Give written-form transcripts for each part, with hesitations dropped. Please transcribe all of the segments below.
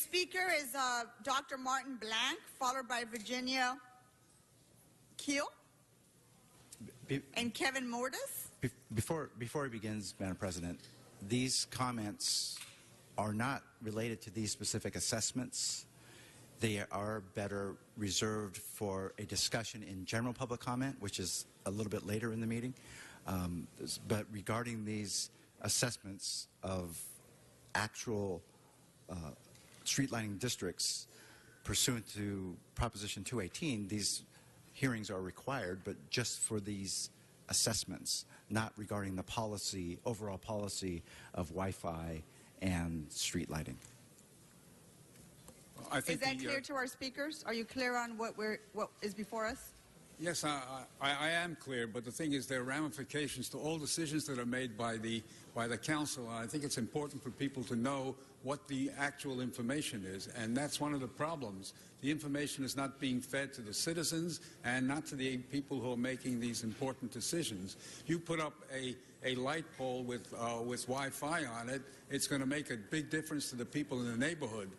speaker is Dr. Martin Blank, followed by Virginia Keel and Kevin Mortis. Before he begins, Madam President, these comments are not related to these specific assessments. They are better reserved for a discussion in general public comment, which is a little bit later in the meeting. But regarding these assessments of actual street lighting districts pursuant to Proposition 218, these hearings are required, but just for these assessments, not regarding the policy, overall policy of Wi-Fi and street lighting. I think is that clear to our speakers? Are you clear on what is before us? Yes, I am clear, but the thing is there are ramifications to all decisions that are made by the council, and I think it's important for people to know what the actual information is, and that's one of the problems. The information is not being fed to the citizens and not to the people who are making these important decisions. You put up a light pole with Wi-Fi on it, it's going to make a big difference to the people in the neighborhood.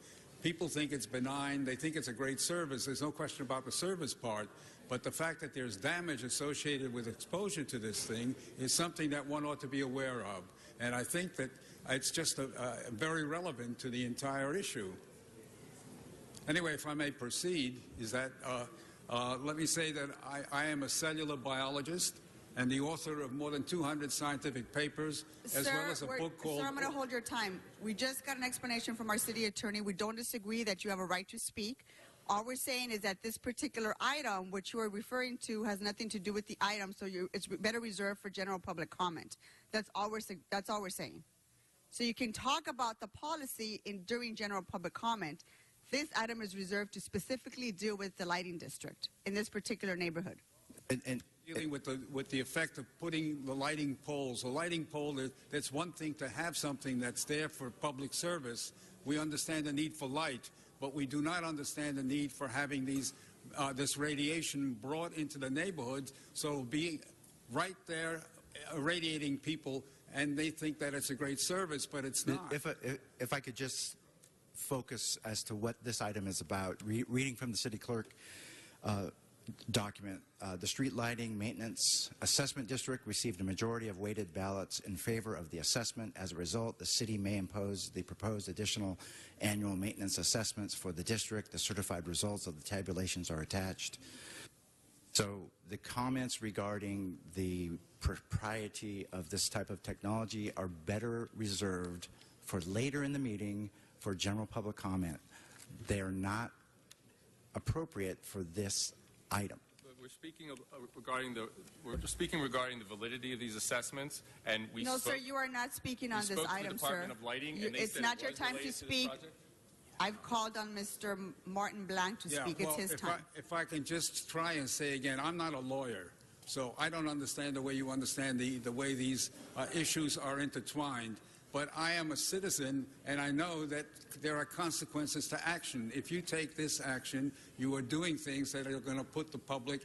People think it's benign. They think it's a great service. There's no question about the service part. But the fact that there's damage associated with exposure to this thing is something that one ought to be aware of. And I think that it's just very relevant to the entire issue. Anyway, if I may proceed, is that let me say that I am a cellular biologist and the author of more than 200 scientific papers, as well as a book called... Sir, I'm going to hold your time. We just got an explanation from our city attorney. We don't disagree that you have a right to speak. All we're saying is that this particular item, which you are referring to, has nothing to do with the item, so it's better reserved for general public comment. That's all we're saying. So you can talk about the policy during general public comment. This item is reserved to specifically deal with the lighting district in this particular neighborhood. And dealing with the effect of putting the lighting poles. A lighting pole, that's one thing to have something that's there for public service. We understand the need for light, but we do not understand the need for having this radiation brought into the neighborhoods. So be right there irradiating people, and they think that it's a great service, but it's not. If I could just focus as to what this item is about, reading from the city clerk document, the street lighting maintenance assessment district received a majority of weighted ballots in favor of the assessment. As a result, the city may impose the proposed additional annual maintenance assessments for the district. The certified results of the tabulations are attached. So the comments regarding the propriety of this type of technology are better reserved for later in the meeting for general public comment. They are not appropriate for this item. We're speaking regarding the validity of these assessments, and we No, sir, you are not speaking on this item, sir. Of Lighting, it's not your time to speak. I've called on Mr. Martin Blank to speak. It's his time. If I can just try and say again, I'm not a lawyer, so I don't understand the way you understand the way these issues are intertwined. But I am a citizen, and I know that there are consequences to action. If you take this action, you are doing things that are going to put the public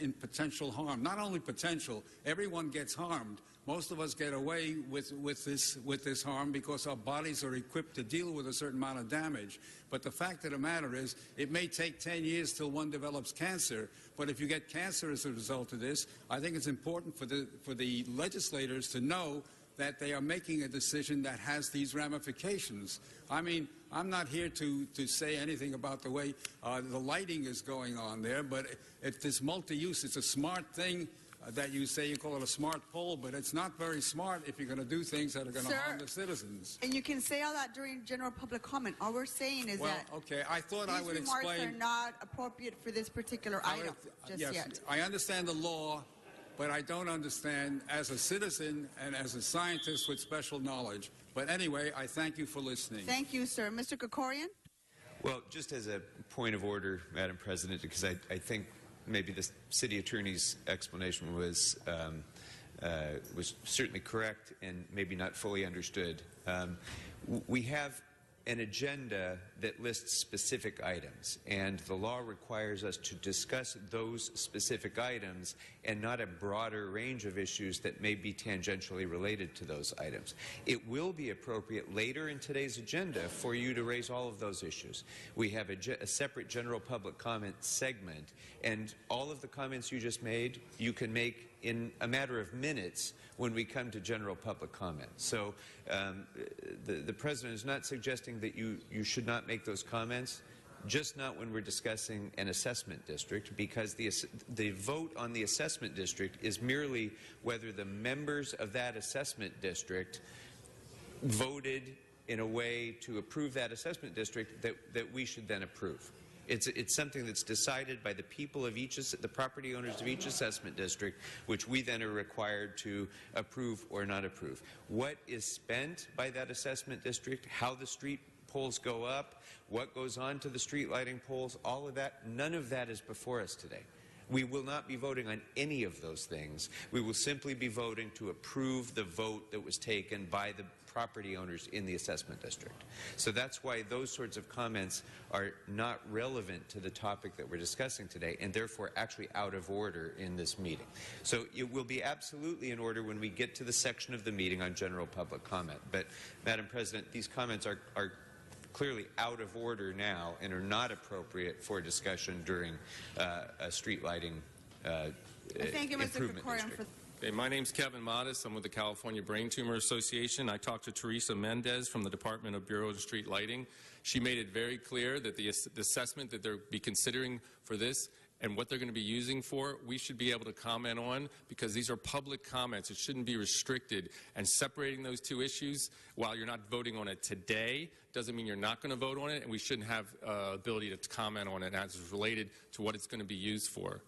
in potential harm. Not only potential, everyone gets harmed. Most of us get away with this harm because our bodies are equipped to deal with a certain amount of damage. But the fact of the matter is, it may take 10 years till one develops cancer, but if you get cancer as a result of this, I think it's important for the legislators to know that they are making a decision that has these ramifications. I mean, I'm not here to say anything about the way the lighting is going on there, but if this multi-use, it's a smart thing that you say you call it a smart pole, but it's not very smart if you're going to do things that are going to harm the citizens. And you can say all that during general public comment. All we're saying is that okay, I thought I would explain. These remarks are not appropriate for this particular item yet. I understand the law, but I don't understand as a citizen and as a scientist with special knowledge. But anyway, I thank you for listening. Thank you, sir. Mr. Krikorian? Well, just as a point of order, Madam President, because I think maybe the city attorney's explanation was certainly correct and maybe not fully understood. We have an agenda that lists specific items, and the law requires us to discuss those specific items and not a broader range of issues that may be tangentially related to those items. It will be appropriate later in today's agenda for you to raise all of those issues. We have a separate general public comment segment, and all of the comments you just made, you can make in a matter of minutes when we come to general public comment. So the President is not suggesting that you should not make those comments, just not when we're discussing an assessment district, because the vote on the assessment district is merely whether the members of that assessment district voted in a way to approve that assessment district that we should then approve. It's something that's decided by the people of the property owners of each assessment district, which we then are required to approve or not approve. What is spent by that assessment district, how the street poles go up, what goes on to the street lighting poles, all of that, none of that is before us today. We will not be voting on any of those things. We will simply be voting to approve the vote that was taken by the property owners in the assessment district. So that's why those sorts of comments are not relevant to the topic that we're discussing today, and therefore actually out of order in this meeting. So it will be absolutely in order when we get to the section of the meeting on general public comment. But, Madam President, these comments are clearly out of order now and are not appropriate for discussion during a street lighting Thank you, Mr. improvement Krikorian, district. Okay, my name's Kevin Modis. I'm with the California Brain Tumor Association. I talked to Teresa Mendez from the Department of Bureau of Street Lighting. She made it very clear that the assessment that they'll be considering for this and what they're going to be using for, we should be able to comment on, because these are public comments. It shouldn't be restricted. And separating those two issues while you're not voting on it today doesn't mean you're not going to vote on it, and we shouldn't have ability to comment on it as it's related to what it's going to be used for.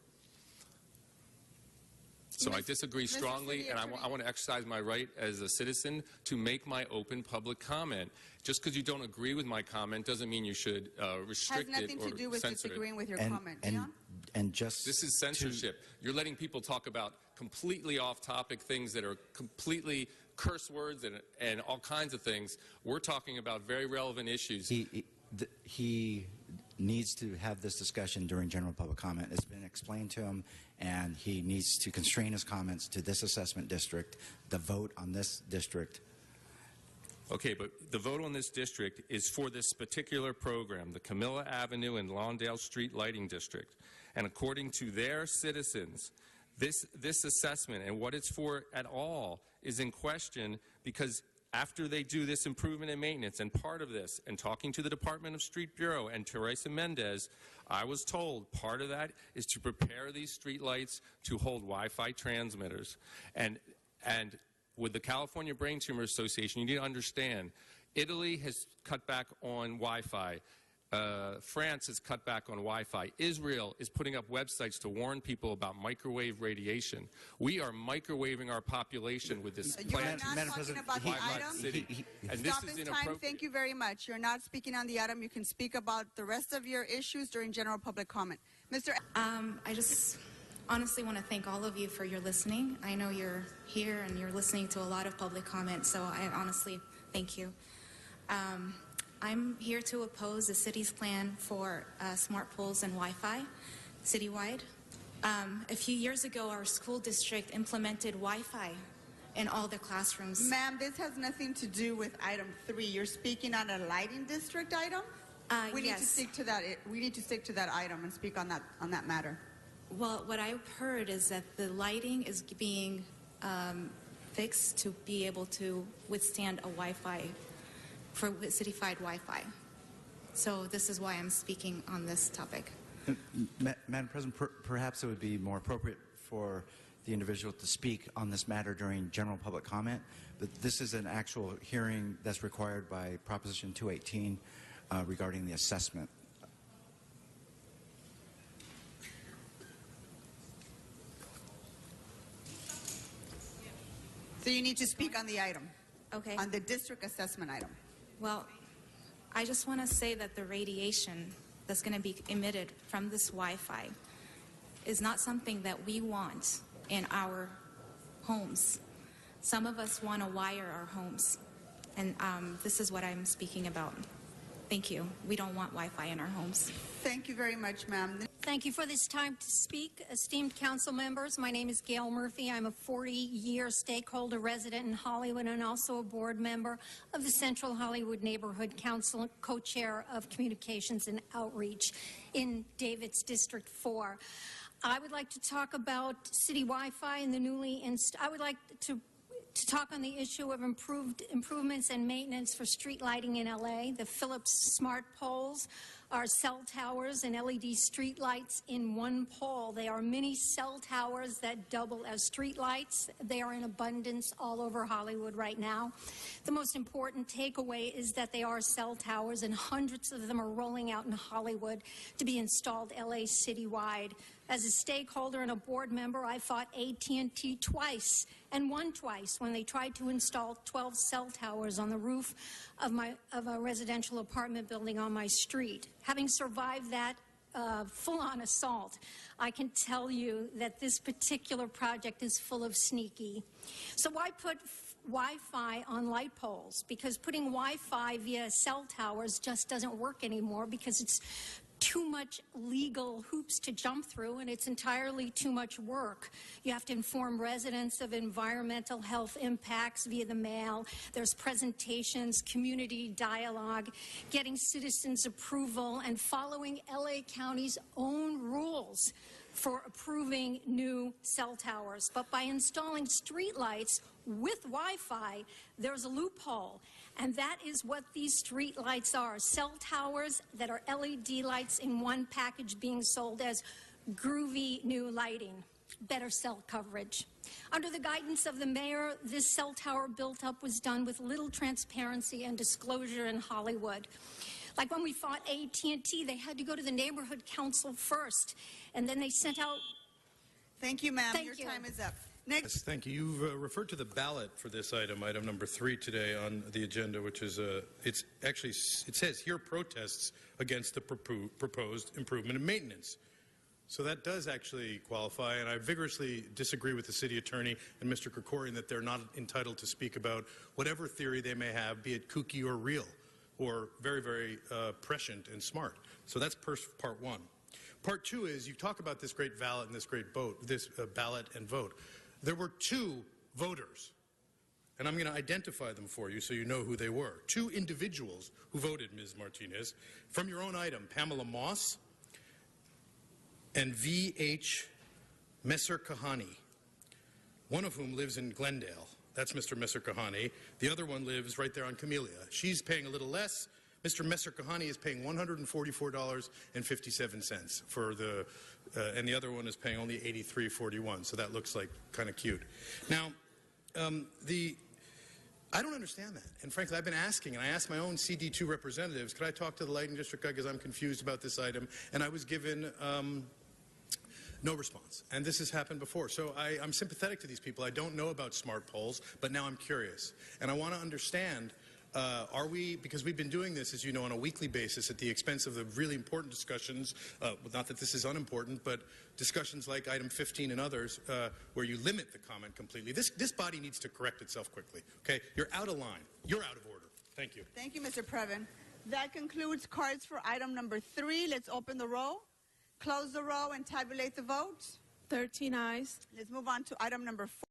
So I disagree strongly, and I want to exercise my right as a citizen to make my open public comment. Just because you don't agree with my comment doesn't mean you should restrict it or Has nothing to do with censor it. disagreeing with your comment. Leon? And just This is censorship. You're letting people talk about completely off-topic things that are completely curse words and all kinds of things. We're talking about very relevant issues. he needs to have this discussion during general public comment. It's been explained to him, and he needs to constrain his comments to this assessment district, the vote on this district. Okay, but the vote on this district is for this particular program, the Camilla Avenue and Lawndale Street Lighting District. And according to their citizens, this assessment and what it's for at all is in question, because after they do this improvement and maintenance, and part of this, and talking to the Department of Street Bureau and Teresa Mendez, I was told part of that is to prepare these street lights to hold Wi-Fi transmitters. And with the California Brain Tumor Association, you need to understand, Italy has cut back on Wi-Fi. France has cut back on Wi-Fi. Israel is putting up websites to warn people about microwave radiation. We are microwaving our population with this You're plan. not Madam talking President, about the Why item. City. And this Stop is in time. inappropriate. Thank you very much. You're not speaking on the item. You can speak about the rest of your issues during general public comment. Mr. I just honestly want to thank all of you for your listening. I know you're here and you're listening to a lot of public comments, so I honestly thank you. I'm here to oppose the city's plan for smart poles and Wi-Fi citywide. A few years ago, our school district implemented Wi-Fi in all the classrooms. Ma'am, this has nothing to do with item 3. You're speaking on a lighting district item? We need to Yes. stick to that. We need to stick to that item and speak on that matter. Well, what I've heard is that the lighting is being fixed to be able to withstand a Wi-Fi, for citywide Wi-Fi. So this is why I'm speaking on this topic. Madam President, perhaps it would be more appropriate for the individual to speak on this matter during general public comment, but this is an actual hearing that's required by Proposition 218 regarding the assessment. So you need to speak on the item, Okay. on the district assessment item. Well, I just want to say that the radiation that's going to be emitted from this Wi-Fi is not something that we want in our homes. Some of us want to wire our homes, and this is what I'm speaking about. Thank you. We don't want Wi-Fi in our homes. Thank you very much, ma'am. Thank you for this time to speak. Esteemed council members, my name is Gail Murphy. I'm a 40-year stakeholder resident in Hollywood and also a board member of the Central Hollywood Neighborhood Council, co-chair of Communications and Outreach in David's District 4. I would like to talk about city Wi-Fi and the newly I would like to talk on the issue of improvements and maintenance for street lighting in LA. The Philips smart poles are cell towers and LED street lights in one pole. They are mini cell towers that double as street lights. They are in abundance all over Hollywood right now. The most important takeaway is that they are cell towers, and hundreds of them are rolling out in Hollywood to be installed LA citywide. As a stakeholder and a board member, I fought AT&T twice and won twice when they tried to install 12 cell towers on the roof of a residential apartment building on my street. Having survived that full-on assault, I can tell you that this particular project is full of sneaky. So why put Wi-Fi on light poles? Because putting Wi-Fi via cell towers just doesn't work anymore, because it's too much legal hoops to jump through, and it's entirely too much work. You have to inform residents of environmental health impacts via the mail. There's presentations, community dialogue, getting citizens' approval, and following LA County's own rules for approving new cell towers. But by installing streetlights with Wi-Fi, there's a loophole. And that is what these street lights are, cell towers that are LED lights in one package being sold as groovy new lighting, better cell coverage. Under the guidance of the mayor, this cell tower built-up was done with little transparency and disclosure in Hollywood. Like when we fought AT&T, they had to go to the neighborhood council first, and then they sent out... Thank you, ma'am. Thank Your you. time is up. Next. Yes, thank you. You've referred to the ballot for this item number 3 today on the agenda, which is it says here protests against the proposed improvement and maintenance. So that does actually qualify, and I vigorously disagree with the city attorney and Mr. Krikorian that they're not entitled to speak about whatever theory they may have, be it kooky or real, or very, very prescient and smart. So that's part one. Part two is you talk about this great ballot and this great vote, this ballot and vote. There were 2 voters, and I'm going to identify them for you so you know who they were. 2 individuals who voted, Ms. Martinez, from your own item, Pamela Moss and V.H. Messer-Kahani, one of whom lives in Glendale. That's Mr. Messer-Kahani. The other one lives right there on Camellia. She's paying a little less. Mr. Messer-Kahani is paying $144.57 for the, and the other one is paying only $83.41. So that looks like kind of cute. Now, I don't understand that. And frankly, I've been asking, and I asked my own CD2 representatives, could I talk to the lighting district guy because I'm confused about this item? And I was given no response. And this has happened before. So I'm sympathetic to these people. I don't know about smart poles, but now I'm curious. And I want to understand, are we, because we've been doing this, as you know, on a weekly basis at the expense of the really important discussions, not that this is unimportant, but discussions like item 15 and others, where you limit the comment completely. This body needs to correct itself quickly, okay? You're out of line. You're out of order. Thank you. Thank you, Mr. Previn. That concludes cards for item number 3. Let's open the roll, close the roll, and tabulate the vote. 13 ayes. Let's move on to item number 4.